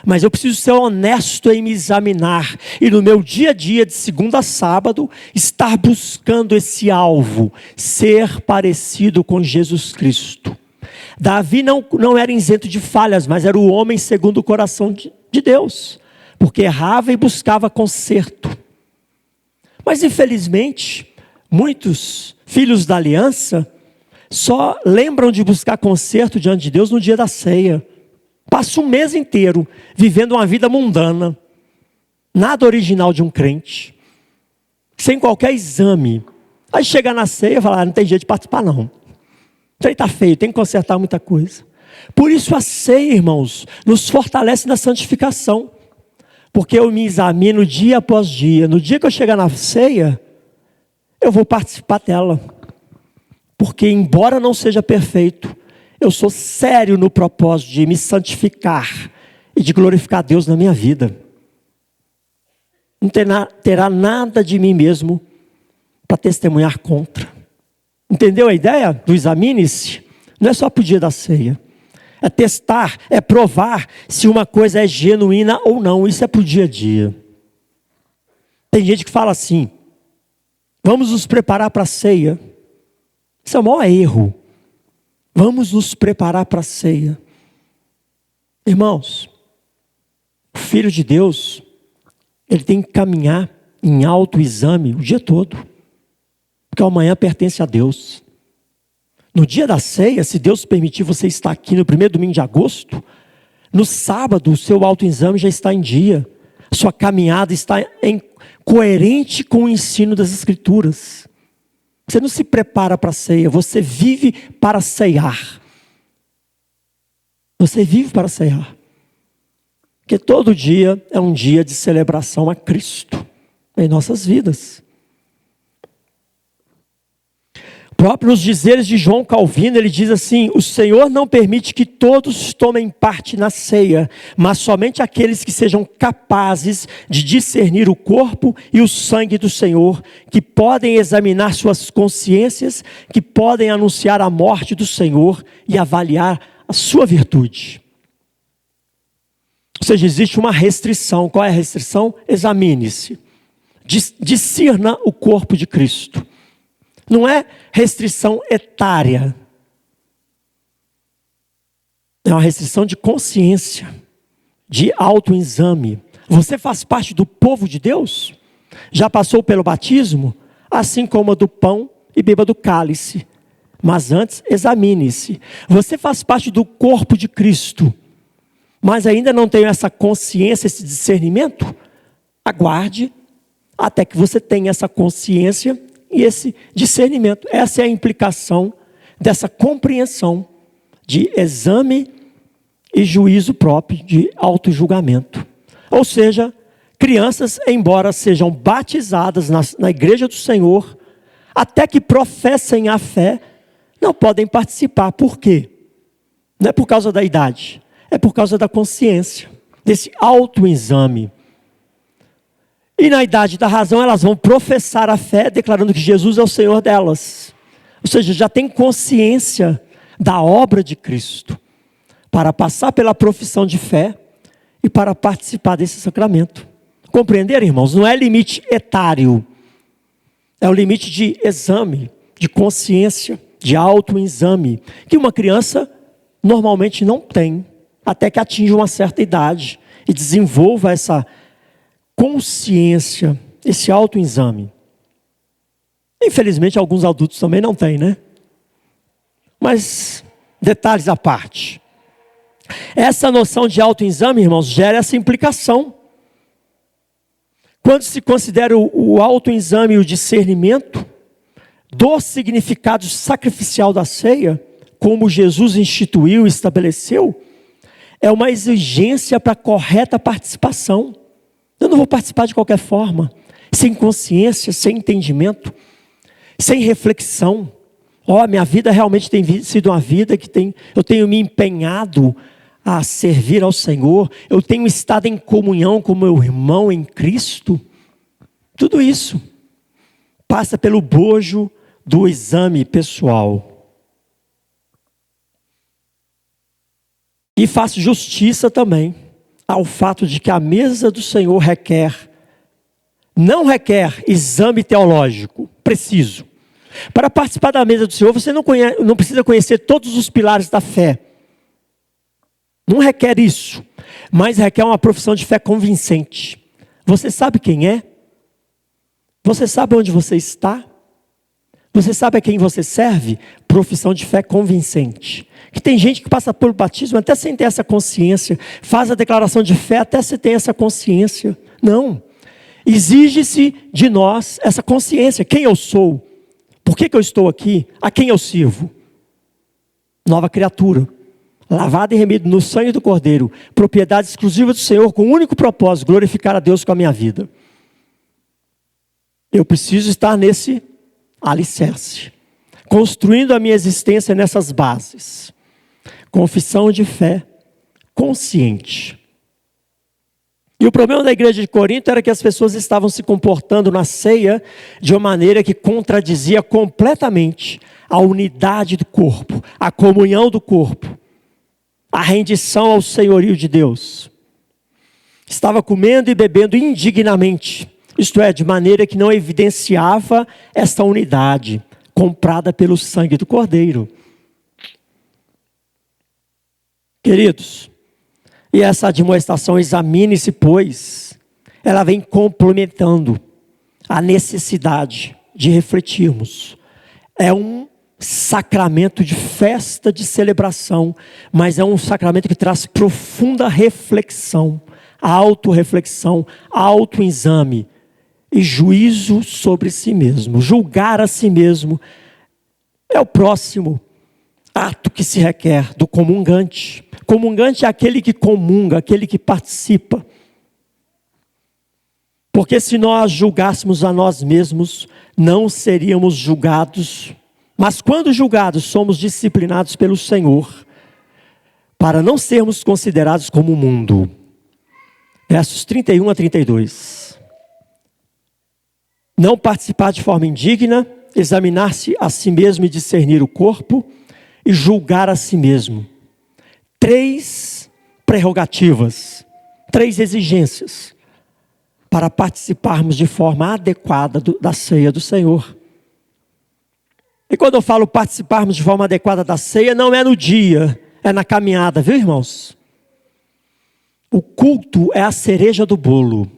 Mas eu preciso ser honesto em me examinar e no meu dia a dia, de segunda a sábado, estar buscando esse alvo, ser parecido com Jesus Cristo. Davi não era isento de falhas, mas era o homem segundo o coração de Deus, porque errava e buscava conserto. Mas infelizmente, muitos filhos da aliança só lembram de buscar conserto diante de Deus no dia da ceia. Passa um mês inteiro vivendo uma vida mundana, nada original de um crente, sem qualquer exame. Aí chega na ceia e fala, não tem jeito de participar não. Isso aí está feio, tem que consertar muita coisa. Por isso a ceia, irmãos, nos fortalece na santificação. Porque eu me examino dia após dia. No dia que eu chegar na ceia, eu vou participar dela. Porque embora não seja perfeito, eu sou sério no propósito de me santificar e de glorificar a Deus na minha vida. Não terá nada de mim mesmo para testemunhar contra. Entendeu a ideia do examine-se? Não é só para o dia da ceia. É testar, é provar se uma coisa é genuína ou não. Isso é para o dia a dia. Tem gente que fala assim, vamos nos preparar para a ceia. Isso é o maior erro. Vamos nos preparar para a ceia. Irmãos, o Filho de Deus, ele tem que caminhar em autoexame o dia todo. Porque amanhã pertence a Deus. No dia da ceia, se Deus permitir você estar aqui no primeiro domingo de agosto, no sábado o seu autoexame já está em dia. Sua caminhada está coerente com o ensino das Escrituras. Você não se prepara para a ceia, você vive para ceiar. Você vive para ceiar. Porque todo dia é um dia de celebração a Cristo em nossas vidas. Próprio nos dizeres de João Calvino, ele diz assim, o Senhor não permite que todos tomem parte na ceia, mas somente aqueles que sejam capazes de discernir o corpo e o sangue do Senhor, que podem examinar suas consciências, que podem anunciar a morte do Senhor e avaliar a sua virtude. Ou seja, existe uma restrição. Qual é a restrição? Examine-se. Discirna o corpo de Cristo. Não é restrição etária. É uma restrição de consciência, de autoexame. Você faz parte do povo de Deus? Já passou pelo batismo? Assim como do pão e beba do cálice. Mas antes, examine-se. Você faz parte do corpo de Cristo, mas ainda não tem essa consciência, esse discernimento? Aguarde até que você tenha essa consciência e esse discernimento. Essa é a implicação dessa compreensão de exame e juízo próprio de autojulgamento. Ou seja, crianças, embora sejam batizadas na igreja do Senhor, até que professem a fé, não podem participar. Por quê? Não é por causa da idade, é por causa da consciência, desse autoexame. E na idade da razão, elas vão professar a fé, declarando que Jesus é o Senhor delas. Ou seja, já tem consciência da obra de Cristo, para passar pela profissão de fé e para participar desse sacramento. Compreenderam, irmãos? Não é limite etário, é o limite de exame, de consciência, de autoexame, que uma criança normalmente não tem, até que atinja uma certa idade e desenvolva essa consciência, esse autoexame. Infelizmente, alguns adultos também não têm, né? Mas, detalhes à parte. Essa noção de autoexame, irmãos, gera essa implicação. Quando se considera o autoexame e o discernimento do significado sacrificial da ceia, como Jesus instituiu e estabeleceu, é uma exigência para a correta participação. Eu não vou participar de qualquer forma, sem consciência, sem entendimento, sem reflexão. Minha vida realmente tem sido uma vida que eu tenho me empenhado a servir ao Senhor, eu tenho estado em comunhão com meu irmão em Cristo. Tudo isso passa pelo bojo do exame pessoal. E faço justiça também ao fato de que a mesa do Senhor não requer exame teológico preciso. Para participar da mesa do Senhor, você não precisa conhecer todos os pilares da fé. Não requer isso, mas requer uma profissão de fé convincente. Você sabe quem é? Você sabe onde você está? Você sabe a quem você serve? Profissão de fé convincente. Que tem gente que passa pelo batismo até sem ter essa consciência, faz a declaração de fé até sem ter essa consciência. Não. Exige-se de nós essa consciência. Quem eu sou? Por que eu estou aqui? A quem eu sirvo? Nova criatura. Lavado e remido no sangue do Cordeiro, propriedade exclusiva do Senhor, com o único propósito, glorificar a Deus com a minha vida. Eu preciso estar nesse alicerce, construindo a minha existência nessas bases. Confissão de fé consciente. E o problema da igreja de Corinto era que as pessoas estavam se comportando na ceia de uma maneira que contradizia completamente a unidade do corpo, a comunhão do corpo, a rendição ao senhorio de Deus. Estava comendo e bebendo indignamente, isto é, de maneira que não evidenciava esta unidade, comprada pelo sangue do Cordeiro. Queridos, e essa admoestação, examine-se, pois, ela vem complementando a necessidade de refletirmos. É um sacramento de festa, de celebração, mas é um sacramento que traz profunda reflexão, autorreflexão, autoexame e juízo sobre si mesmo. Julgar a si mesmo é o próximo ato que se requer do comungante. Comungante é aquele que comunga, aquele que participa. Porque se nós julgássemos a nós mesmos, não seríamos julgados. Mas quando julgados, somos disciplinados pelo Senhor, para não sermos considerados como o mundo. Versos 31 a 32. Não participar de forma indigna, examinar-se a si mesmo e discernir o corpo, e julgar a si mesmo. 3 prerrogativas, 3 exigências, para participarmos de forma adequada da ceia do Senhor. E quando eu falo participarmos de forma adequada da ceia, não é no dia, é na caminhada, viu, irmãos? O culto é a cereja do bolo.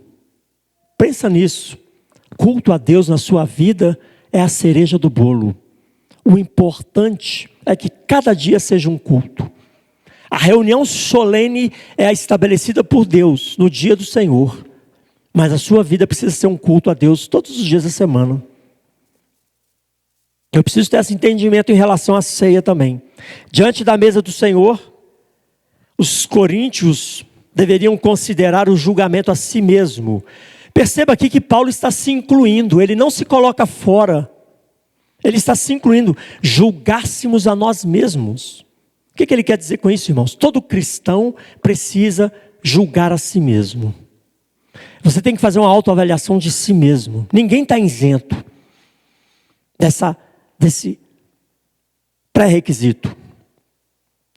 Pensa nisso. Culto a Deus na sua vida é a cereja do bolo. O importante é que cada dia seja um culto. A reunião solene é estabelecida por Deus no dia do Senhor. Mas a sua vida precisa ser um culto a Deus todos os dias da semana. Eu preciso ter esse entendimento em relação à ceia também. Diante da mesa do Senhor, os coríntios deveriam considerar o julgamento a si mesmo. Perceba aqui que Paulo está se incluindo, ele não se coloca fora. Ele está se incluindo, julgássemos a nós mesmos. O que ele quer dizer com isso, irmãos? Todo cristão precisa julgar a si mesmo. Você tem que fazer uma autoavaliação de si mesmo. Ninguém está isento desse pré-requisito.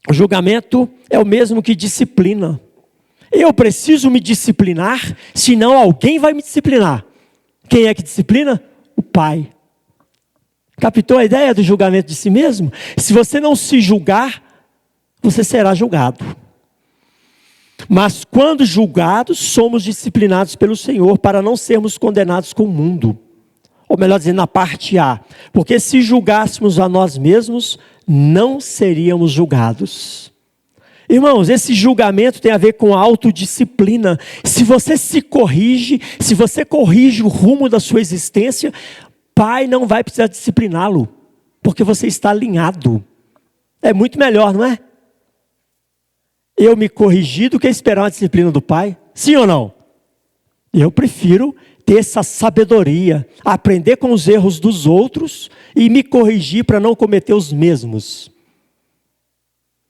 O julgamento é o mesmo que disciplina. Eu preciso me disciplinar, senão alguém vai me disciplinar. Quem é que disciplina? O Pai. Captou a ideia do julgamento de si mesmo? Se você não se julgar, você será julgado. Mas quando julgados, somos disciplinados pelo Senhor para não sermos condenados com o mundo. Ou melhor dizendo, na parte A. Porque se julgássemos a nós mesmos, não seríamos julgados. Irmãos, esse julgamento tem a ver com autodisciplina. Se você se corrige, se você corrige o rumo da sua existência, Pai não vai precisar discipliná-lo, porque você está alinhado. É muito melhor, não é? Eu me corrigir do que esperar uma disciplina do Pai? Sim ou não? Eu prefiro ter essa sabedoria, aprender com os erros dos outros e me corrigir para não cometer os mesmos.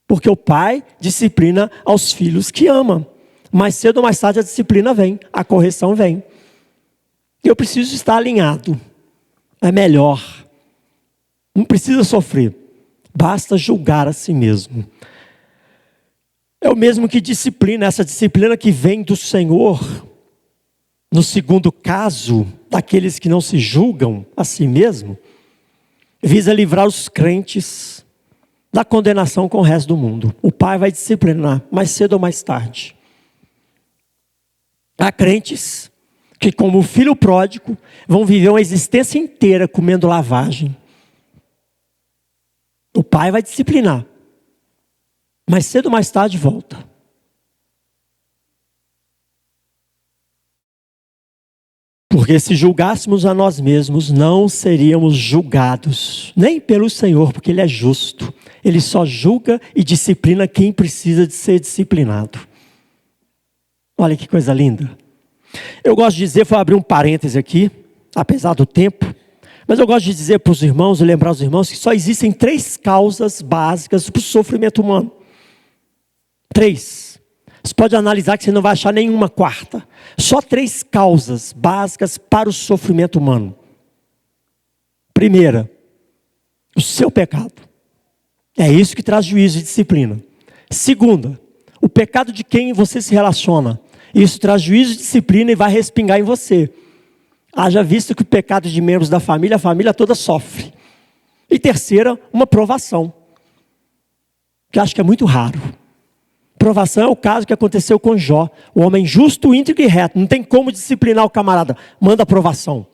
Porque o Pai disciplina aos filhos que ama. Mais cedo ou mais tarde a disciplina vem, a correção vem. Eu preciso estar alinhado. É melhor. Não precisa sofrer. Basta julgar a si mesmo. É o mesmo que disciplina, essa disciplina que vem do Senhor. No segundo caso, daqueles que não se julgam a si mesmo, visa livrar os crentes da condenação com o resto do mundo. O Pai vai disciplinar, mais cedo ou mais tarde. Há crentes que, como o filho pródigo, vão viver uma existência inteira comendo lavagem. O Pai vai disciplinar, mais cedo ou mais tarde volta. Porque se julgássemos a nós mesmos, não seríamos julgados, nem pelo Senhor, porque Ele é justo. Ele só julga e disciplina quem precisa de ser disciplinado. Olha que coisa linda. Eu gosto de dizer, vou abrir um parêntese aqui, apesar do tempo, mas eu gosto de dizer para os irmãos, e lembrar os irmãos, que só existem 3 causas básicas para o sofrimento humano. 3. Você pode analisar que você não vai achar nenhuma quarta. Só 3 causas básicas para o sofrimento humano. Primeira, o seu pecado. É isso que traz juízo e disciplina. Segunda, o pecado de quem você se relaciona. Isso traz juízo e disciplina e vai respingar em você. Haja visto que o pecado de membros da família, a família toda sofre. E terceira, uma provação. Que acho que é muito raro. Provação é o caso que aconteceu com Jó. O homem justo, íntegro e reto. Não tem como disciplinar o camarada. Manda aprovação.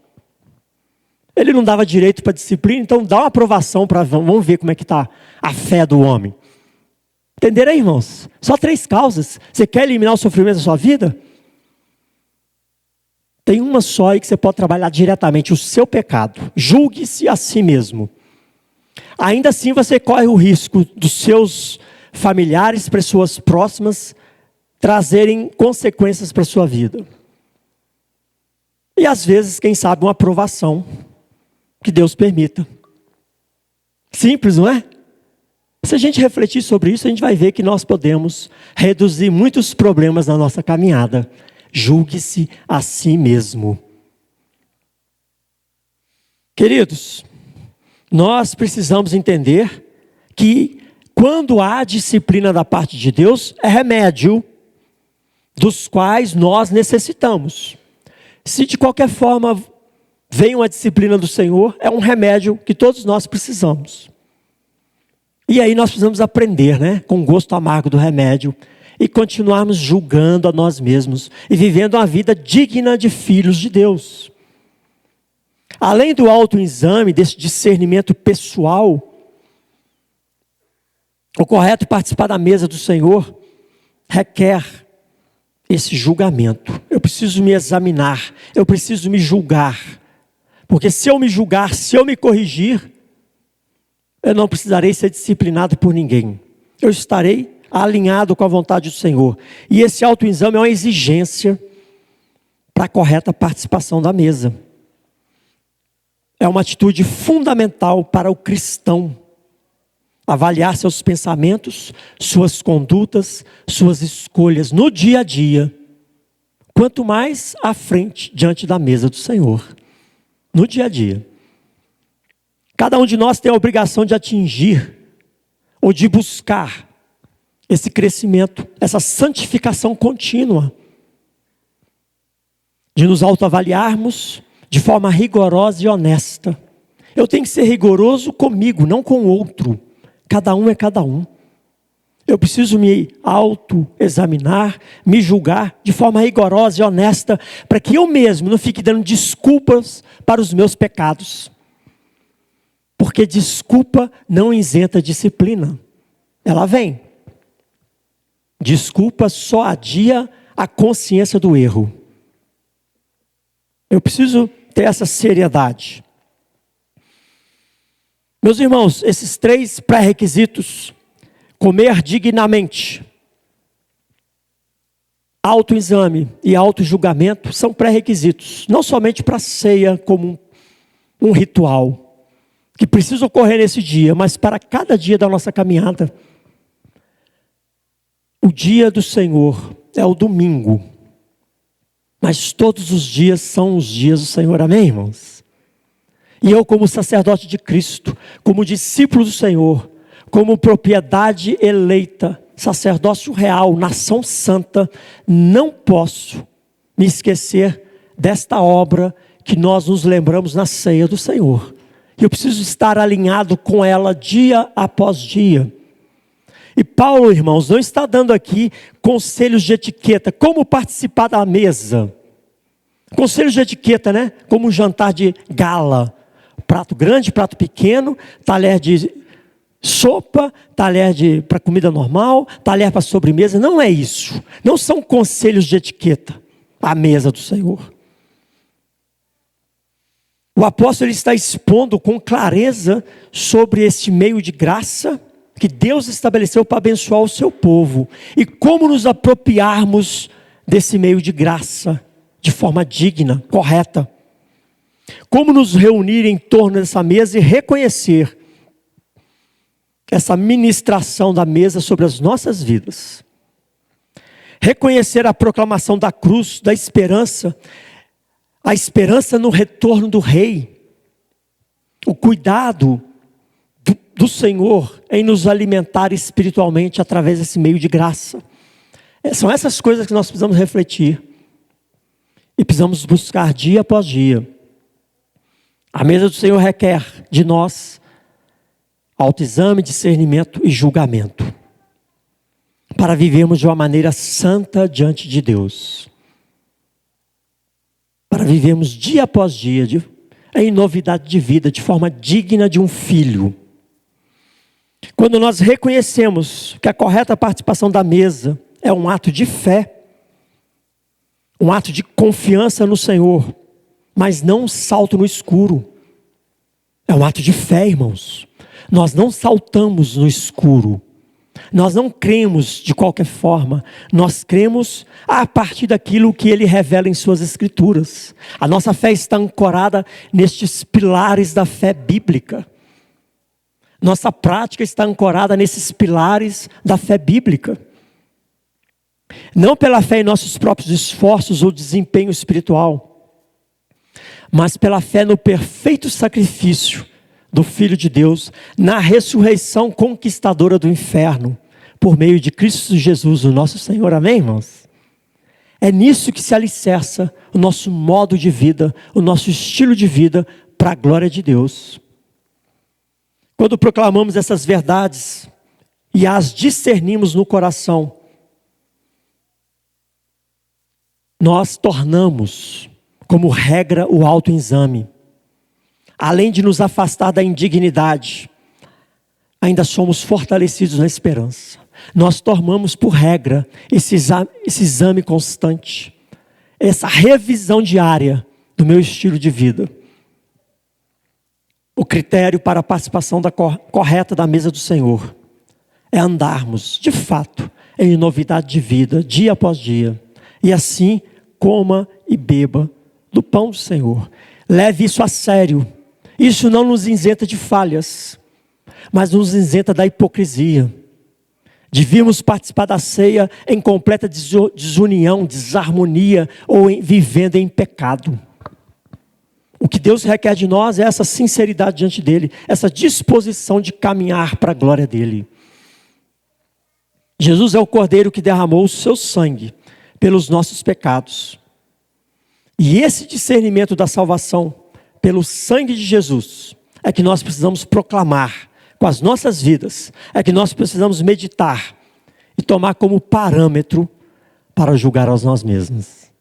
Ele não dava direito para disciplina, então dá uma aprovação para vamos ver como é que está a fé do homem. Entenderam aí, irmãos? Só 3 causas. Você quer eliminar o sofrimento da sua vida? Tem uma só aí que você pode trabalhar diretamente, o seu pecado. Julgue-se a si mesmo. Ainda assim você corre o risco dos seus familiares, pessoas próximas, trazerem consequências para a sua vida. E às vezes, quem sabe, uma aprovação que Deus permita. Simples, não é? Se a gente refletir sobre isso, a gente vai ver que nós podemos reduzir muitos problemas na nossa caminhada. Julgue-se a si mesmo. Queridos, nós precisamos entender que quando há disciplina da parte de Deus, é remédio dos quais nós necessitamos. Se de qualquer forma vem uma disciplina do Senhor, é um remédio que todos nós precisamos. E aí nós precisamos aprender, né, com o gosto amargo do remédio, e continuarmos julgando a nós mesmos, e vivendo uma vida digna de filhos de Deus. Além do autoexame, desse discernimento pessoal, o correto participar da mesa do Senhor requer esse julgamento. Eu preciso me examinar, eu preciso me julgar. Porque se eu me julgar, se eu me corrigir, eu não precisarei ser disciplinado por ninguém. Eu estarei alinhado com a vontade do Senhor. E esse autoexame é uma exigência para a correta participação da mesa. É uma atitude fundamental para o cristão. Avaliar seus pensamentos, suas condutas, suas escolhas no dia a dia. Quanto mais à frente, diante da mesa do Senhor. No dia a dia. Cada um de nós tem a obrigação de atingir ou de buscar esse crescimento, essa santificação contínua. De nos autoavaliarmos de forma rigorosa e honesta. Eu tenho que ser rigoroso comigo, não com o outro. Cada um é cada um. Eu preciso me autoexaminar, me julgar de forma rigorosa e honesta, para que eu mesmo não fique dando desculpas para os meus pecados. Porque desculpa não isenta disciplina. Ela vem. Desculpa só adia a consciência do erro. Eu preciso ter essa seriedade. Meus irmãos, esses 3 pré-requisitos: comer dignamente, autoexame e autojulgamento, são pré-requisitos, não somente para a ceia como um ritual, que precisa ocorrer nesse dia, mas para cada dia da nossa caminhada. O dia do Senhor é o domingo, mas todos os dias são os dias do Senhor, amém, irmãos? E eu, como sacerdote de Cristo, como discípulo do Senhor, como propriedade eleita, sacerdócio real, nação santa, não posso me esquecer desta obra que nós nos lembramos na ceia do Senhor. E eu preciso estar alinhado com ela dia após dia. E Paulo, irmãos, não está dando aqui conselhos de etiqueta, como participar da mesa. Conselhos de etiqueta, né? Como um jantar de gala. Prato grande, prato pequeno, talher de sopa, talher para comida normal, talher para sobremesa. Não é isso. Não são conselhos de etiqueta à mesa do Senhor. O apóstolo está expondo com clareza sobre este meio de graça que Deus estabeleceu para abençoar o seu povo. E como nos apropriarmos desse meio de graça de forma digna, correta. Como nos reunir em torno dessa mesa e reconhecer essa ministração da mesa sobre as nossas vidas. Reconhecer a proclamação da cruz, da esperança, a esperança no retorno do Rei. O cuidado do Senhor em nos alimentar espiritualmente através desse meio de graça. São essas coisas que nós precisamos refletir. E precisamos buscar dia após dia. A mesa do Senhor requer de nós autoexame, discernimento e julgamento. Para vivermos de uma maneira santa diante de Deus. Para vivermos dia após dia em novidade de vida, de forma digna de um filho. Quando nós reconhecemos que a correta participação da mesa é um ato de fé, um ato de confiança no Senhor, mas não um salto no escuro. É um ato de fé, irmãos. Nós não saltamos no escuro. Nós não cremos de qualquer forma. Nós cremos a partir daquilo que Ele revela em suas Escrituras. A nossa fé está ancorada nestes pilares da fé bíblica. Nossa prática está ancorada nesses pilares da fé bíblica. Não pela fé em nossos próprios esforços ou desempenho espiritual, mas pela fé no perfeito sacrifício do Filho de Deus, na ressurreição conquistadora do inferno, por meio de Cristo Jesus, o nosso Senhor. Amém, irmãos? É nisso que se alicerça o nosso modo de vida, o nosso estilo de vida, para a glória de Deus. Quando proclamamos essas verdades e as discernimos no coração, nós tornamos como regra o autoexame. Além de nos afastar da indignidade, ainda somos fortalecidos na esperança. Nós tomamos por regra esse exame constante, essa revisão diária do meu estilo de vida. O critério para a participação correta da mesa do Senhor é andarmos, de fato, em novidade de vida, dia após dia. E assim, coma e beba do pão do Senhor. Leve isso a sério. Isso não nos isenta de falhas, mas nos isenta da hipocrisia. Devíamos participar da ceia em completa desunião, desarmonia ou vivendo em pecado. O que Deus requer de nós é essa sinceridade diante dEle, essa disposição de caminhar para a glória dEle. Jesus é o Cordeiro que derramou o seu sangue pelos nossos pecados. E esse discernimento da salvação pelo sangue de Jesus é que nós precisamos proclamar com as nossas vidas, é que nós precisamos meditar e tomar como parâmetro para julgar a nós mesmos,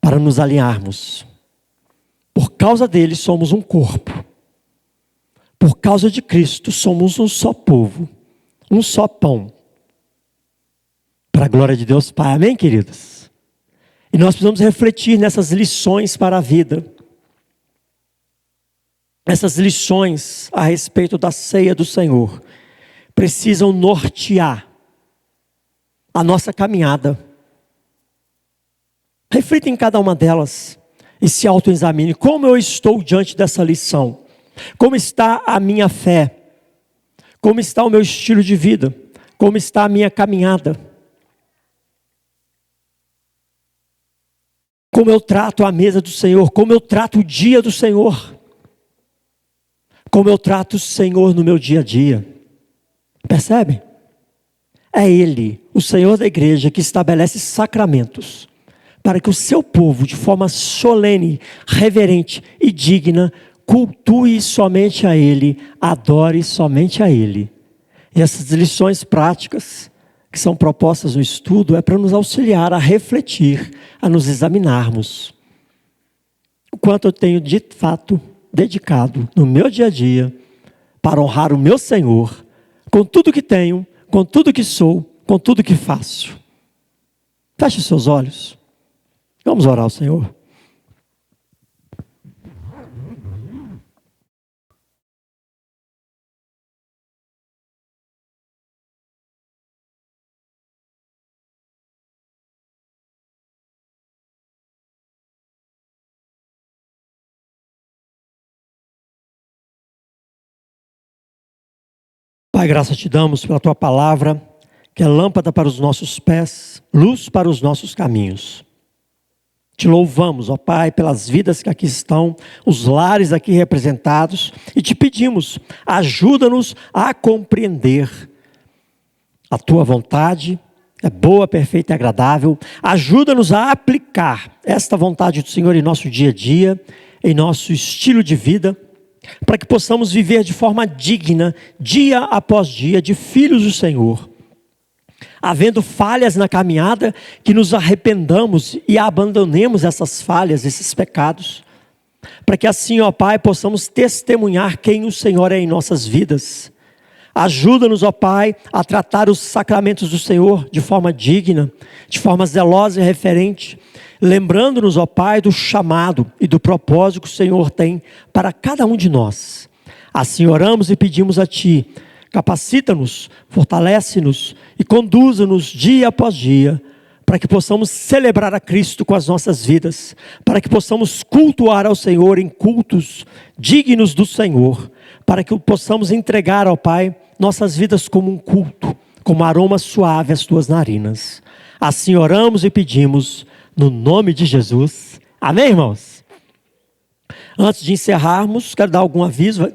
para nos alinharmos. Por causa dele somos um corpo. Por causa de Cristo somos um só povo, um só pão. Para a glória de Deus Pai, amém, queridos? E nós precisamos refletir nessas lições para a vida. Essas lições a respeito da ceia do Senhor precisam nortear a nossa caminhada. Reflita em cada uma delas e se autoexamine. Como eu estou diante dessa lição? Como está a minha fé? Como está o meu estilo de vida? Como está a minha caminhada? Como eu trato a mesa do Senhor? Como eu trato o dia do Senhor? Como eu trato o Senhor no meu dia a dia? Percebe? É Ele, o Senhor da igreja, que estabelece sacramentos para que o seu povo, de forma solene, reverente e digna, cultue somente a Ele, adore somente a Ele. E essas lições práticas que são propostas no estudo é para nos auxiliar a refletir, a nos examinarmos. O quanto eu tenho de fato dedicado no meu dia a dia para honrar o meu Senhor com tudo que tenho, com tudo que sou, com tudo que faço. Feche os seus olhos. Vamos orar ao Senhor. Pai, graça te damos pela tua palavra, que é lâmpada para os nossos pés, luz para os nossos caminhos. Te louvamos, ó Pai, pelas vidas que aqui estão, os lares aqui representados, e te pedimos, ajuda-nos a compreender a tua vontade, é boa, perfeita e agradável. Ajuda-nos a aplicar esta vontade do Senhor em nosso dia a dia, em nosso estilo de vida, para que possamos viver de forma digna, dia após dia, de filhos do Senhor. Havendo falhas na caminhada, que nos arrependamos e abandonemos essas falhas, esses pecados, para que assim, ó Pai, possamos testemunhar quem o Senhor é em nossas vidas. Ajuda-nos, ó Pai, a tratar os sacramentos do Senhor de forma digna, de forma zelosa e referente, lembrando-nos, ó Pai, do chamado e do propósito que o Senhor tem para cada um de nós. Assim oramos e pedimos a Ti, capacita-nos, fortalece-nos e conduza-nos dia após dia, para que possamos celebrar a Cristo com as nossas vidas, para que possamos cultuar ao Senhor em cultos dignos do Senhor, para que possamos entregar ao Pai nossas vidas como um culto, como aroma suave às Tuas narinas. Assim oramos e pedimos, no nome de Jesus. Amém, irmãos? Antes de encerrarmos, quero dar algum aviso.